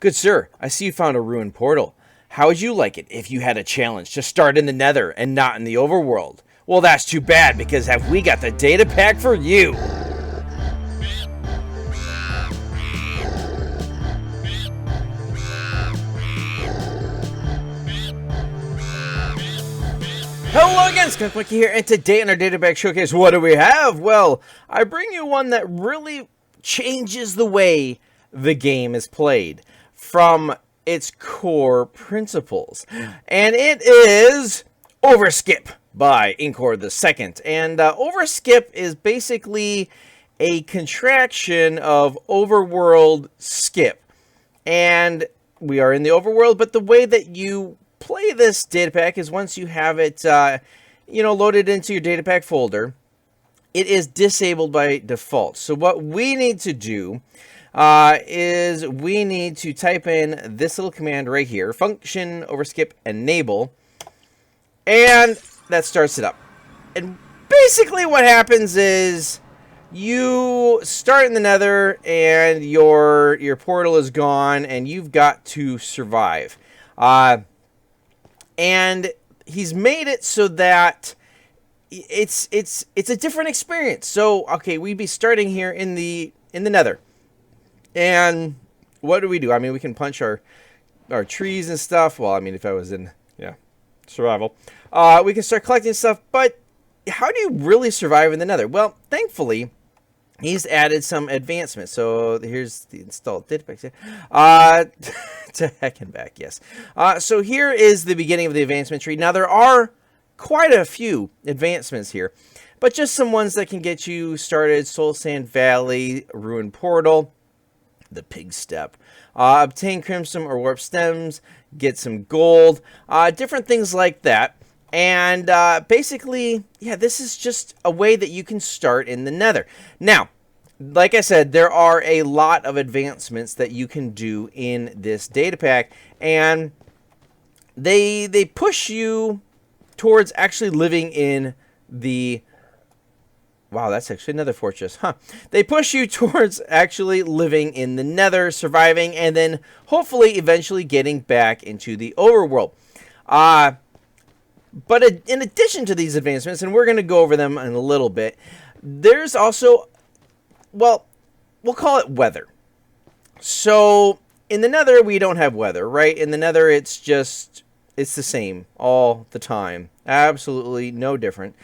Good sir, I see you found a ruined portal. How would you like it if you had a challenge to start in the Nether and not in the Overworld? Well, that's too bad, because have we got the data pack for you? Hello again, skunkmunkee here, and today in our Datapacks showcase, what do we have? Well, I bring you one that really changes the way the game is played from its core principles, and it is Overskip by Inkor II. And Overskip is basically a contraction of Overworld skip, and we are in the Overworld, but the way that you play this data pack is once you have it loaded into your data pack folder, it is disabled by default. So what we need to do is we need to type in this little command right here, function overskip enable, and that starts it up. And basically what happens is you start in the Nether and your portal is gone and you've got to survive. And he's made it so that it's a different experience. So, okay, we'd be starting here in the Nether. And what do? I mean, we can punch our trees and stuff. Well, I mean, if I was in, survival. We can start collecting stuff, but how do you really survive in the Nether? Well, thankfully, he's added some advancements. So here's the installed datapacks here. To heck and back, yes. So here is the beginning of the advancement tree. Now there are quite a few advancements here, but just some ones that can get you started. Soul Sand Valley, Ruined Portal, the Pig Step. Obtain Crimson or Warp Stems, get some gold, different things like that. And basically, yeah, this is just a way that you can start in the Nether. Now, like I said, there are a lot of advancements that you can do in this data pack, and they push you towards actually living in the... Wow, that's actually another fortress, huh? They push you towards actually living in the Nether, surviving, and then hopefully eventually getting back into the Overworld. But in addition to these advancements, and we're going to go over them in a little bit, there's also... well, we'll call it weather. So, in the Nether, we don't have weather, right? In the Nether, it's the same all the time. Absolutely no different.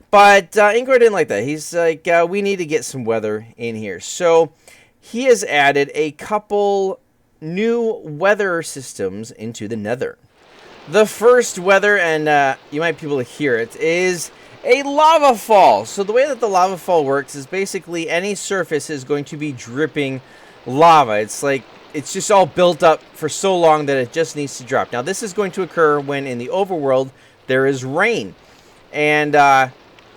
But Inkor didn't like that. He's like, we need to get some weather in here. So, he has added a couple new weather systems into the Nether. The first weather, and you might be able to hear it, is a lava fall. So the way that the lava fall works is basically any surface is going to be dripping lava. It's like it's just all built up for so long that it just needs to drop. Now this is going to occur when in the Overworld there is rain. And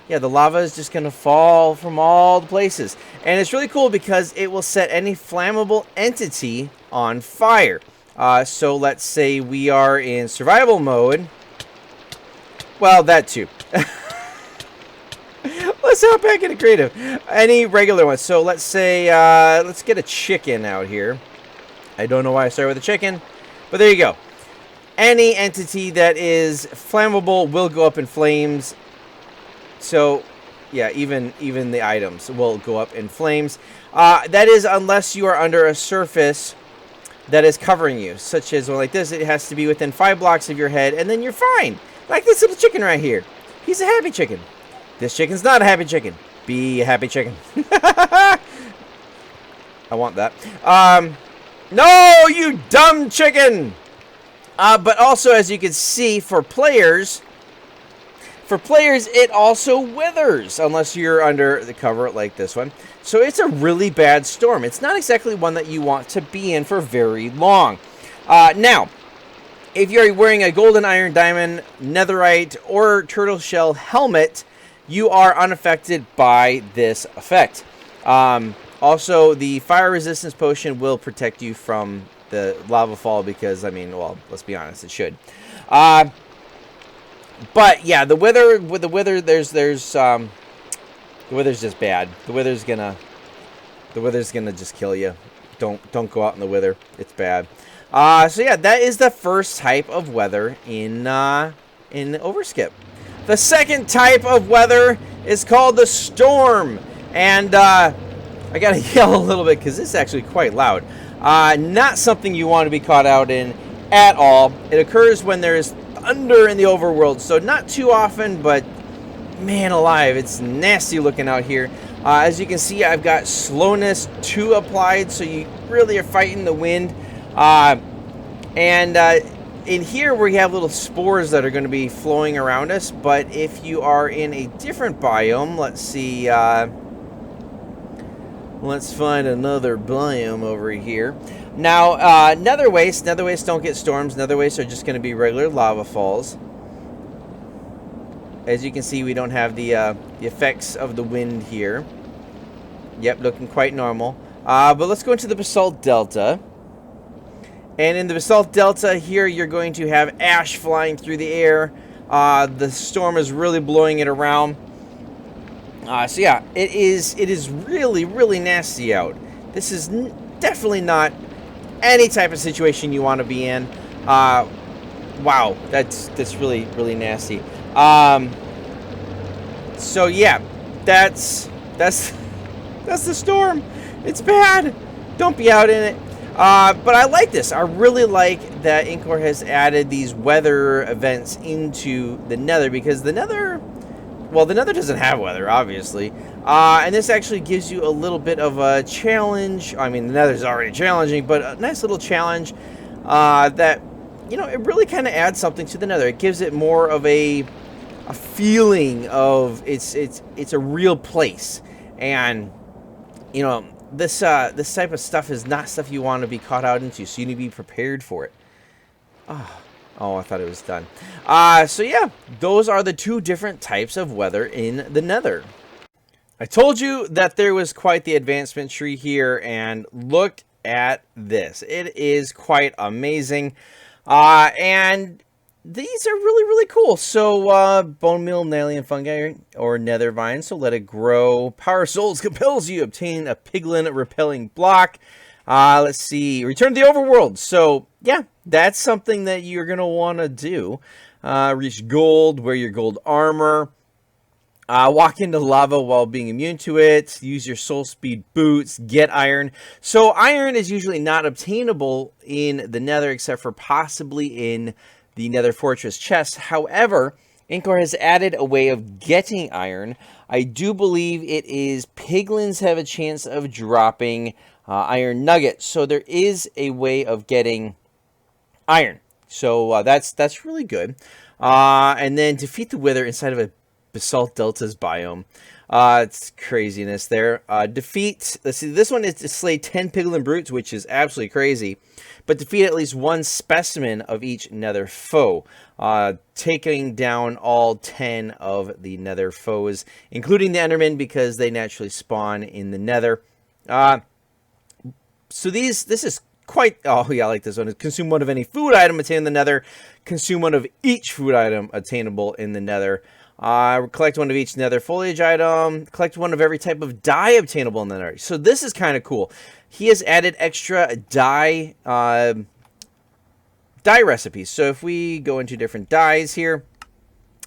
yeah, the lava is just going to fall from all the places. And it's really cool because it will set any flammable entity on fire. So let's say we are in survival mode. Well, that too. Let's hop back into creative. Any regular ones. So let's say, let's get a chicken out here. I don't know why I started with a chicken, but there you go. Any entity that is flammable will go up in flames. So, yeah, even the items will go up in flames. That is unless you are under a surface that is covering you, such as one like this. It has to be within 5 blocks of your head, and then you're fine. Like this little chicken right here. He's a happy chicken. This chicken's not a happy chicken. Be a happy chicken. I want that. No, you dumb chicken! But also, as you can see, for players, it also withers, unless you're under the cover like this one. So it's a really bad storm. It's not exactly one that you want to be in for very long. Now, if you're wearing a golden, iron, diamond, netherite, or turtle shell helmet, you are unaffected by this effect. Also, the fire resistance potion will protect you from the lava fall because, I mean, well, let's be honest, it should. But yeah, the weather, there's the weather's just bad. The weather's gonna just kill you. Don't go out in the weather. It's bad. So yeah, that is the first type of weather in Overskip. The second type of weather is called the storm, and I gotta yell a little bit because this is actually quite loud. Not something you want to be caught out in at all. It occurs when there's thunder in the overworld, so not too often, but man alive, it's nasty looking out here. As you can see, I've got slowness 2 applied, so you really are fighting the wind. In here we have little spores that are going to be flowing around us, but if you are in a different biome, let's see, let's find another biome over here. Now, nether wastes don't get storms. Nether wastes are just going to be regular lava falls. As you can see, we don't have the effects of the wind here. Yep, looking quite normal. But let's go into the Basalt Delta. And in the Basalt Delta here, you're going to have ash flying through the air. The storm is really blowing it around. So yeah, it is really, really nasty out. This is definitely not any type of situation you want to be in. Wow, that's really, really nasty. So yeah, that's the storm. It's bad. Don't be out in it. But I like this. I really like that Inkor has added these weather events into the Nether, because the Nether, well, the Nether doesn't have weather, obviously. And this actually gives you a little bit of a challenge. I mean, the Nether's already challenging, but a nice little challenge that, you know, it really kind of adds something to the Nether. It gives it more of a feeling of it's a real place. And, you know, this type of stuff is not stuff you want to be caught out into, so you need to be prepared for it. Oh, I thought it was done. So yeah, those are the 2 different types of weather in the Nether. I told you that there was quite the advancement tree here, and look at this. It is quite amazing. And these are really, really cool. So, bone meal, Nalian fungi, or nether vine. So let it grow. Power souls compels you. Obtain a piglin repelling block. Let's see. Return to the overworld. So, yeah, that's something that you're going to want to do. Reach gold. Wear your gold armor. Walk into lava while being immune to it. Use your soul speed boots. Get iron. So, iron is usually not obtainable in the Nether, except for possibly in the Nether Fortress chest. However, Inkor has added a way of getting iron. I do believe it is piglins have a chance of dropping iron nuggets. So there is a way of getting iron. So that's really good. And then defeat the Wither inside of a Basalt Delta's biome. It's craziness there. Defeat, let's see, this one is to slay 10 piglin brutes, which is absolutely crazy. But defeat at least 1 specimen of each Nether foe, taking down all 10 of the Nether foes, including the Endermen, because they naturally spawn in the Nether. So this is quite, oh yeah, I like this one. Consume 1 of any food item attained in the Nether. Consume 1 of each food item attainable in the Nether. Collect 1 of each Nether foliage item. Collect 1 of every type of dye obtainable in the Nether. So this is kind of cool. He has added extra dye recipes. So if we go into different dyes here,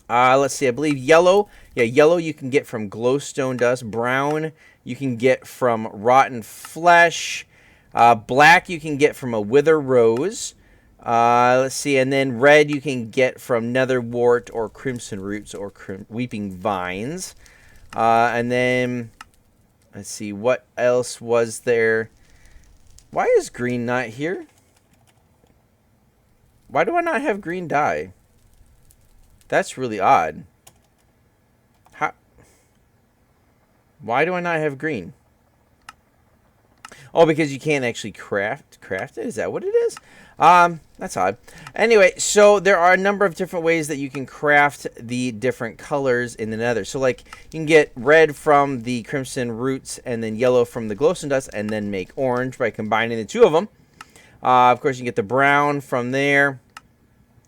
let's see, I believe yellow. Yeah, yellow you can get from glowstone dust. Brown you can get from rotten flesh. Black you can get from a wither rose. Let's see, and then red you can get from nether wart or crimson roots or weeping vines. And then, let's see, what else was there? Why is green not here? Why do I not have green dye? That's really odd. How? Why do I not have green? Oh, because you can't actually craft it? Is that what it is? That's odd. Anyway, so there are a number of different ways that you can craft the different colors in the Nether. So, like, you can get red from the crimson roots and then yellow from the glowstone dust and then make orange by combining the 2 of them. Of course, you can get the brown from there.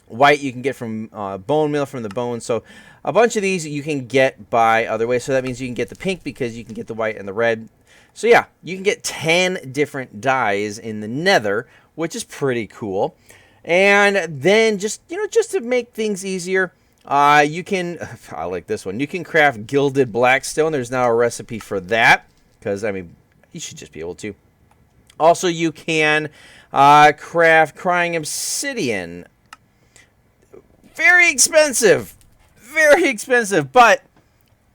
White you can get from bone meal from the bones. So, a bunch of these you can get by other ways. So, that means you can get the pink because you can get the white and the red. So, yeah, you can get 10 different dyes in the Nether, which is pretty cool. And then just to make things easier, you can, I like this one, you can craft gilded blackstone. There's now a recipe for that, because I mean, you should just be able to. Also, you can craft crying obsidian. Very expensive, but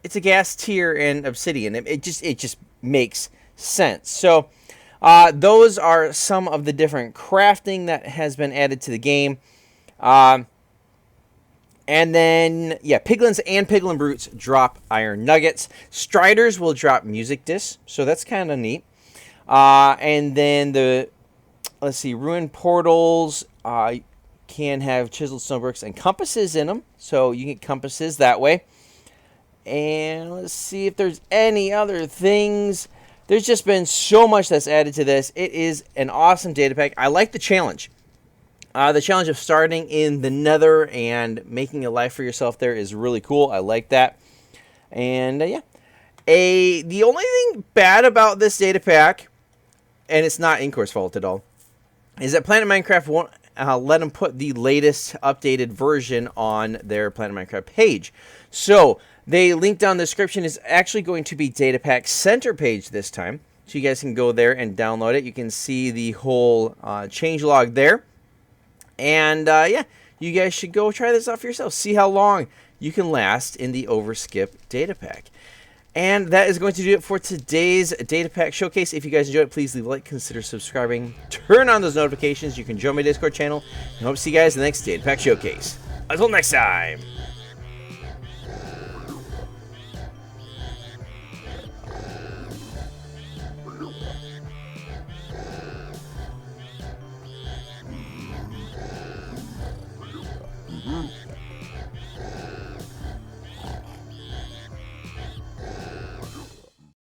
it's a gas tier in obsidian. It just makes sense. So those are some of the different crafting that has been added to the game. And then, yeah, piglins and piglin brutes drop iron nuggets. Striders will drop music discs, so that's kind of neat. And then let's see, ruined portals can have chiseled stone bricks and compasses in them, so you get compasses that way. And let's see if there's any other things. There's just been so much that's added to this. It is an awesome data pack. I like the challenge. The challenge of starting in the Nether and making a life for yourself there is really cool. I like that. And yeah, the only thing bad about this data pack, and it's not Incore's fault at all, is that Planet Minecraft won't let them put the latest updated version on their Planet Minecraft page. So they link down the description is actually going to be Datapacks center page this time. So you guys can go there and download it. You can see the whole changelog there. And yeah, you guys should go try this out for yourself. See how long you can last in the Overskip data pack. And that is going to do it for today's data pack showcase. If you guys enjoyed it, please leave a like, consider subscribing, turn on those notifications. You can join my Discord channel. And hope to see you guys in the next data pack showcase. Until next time.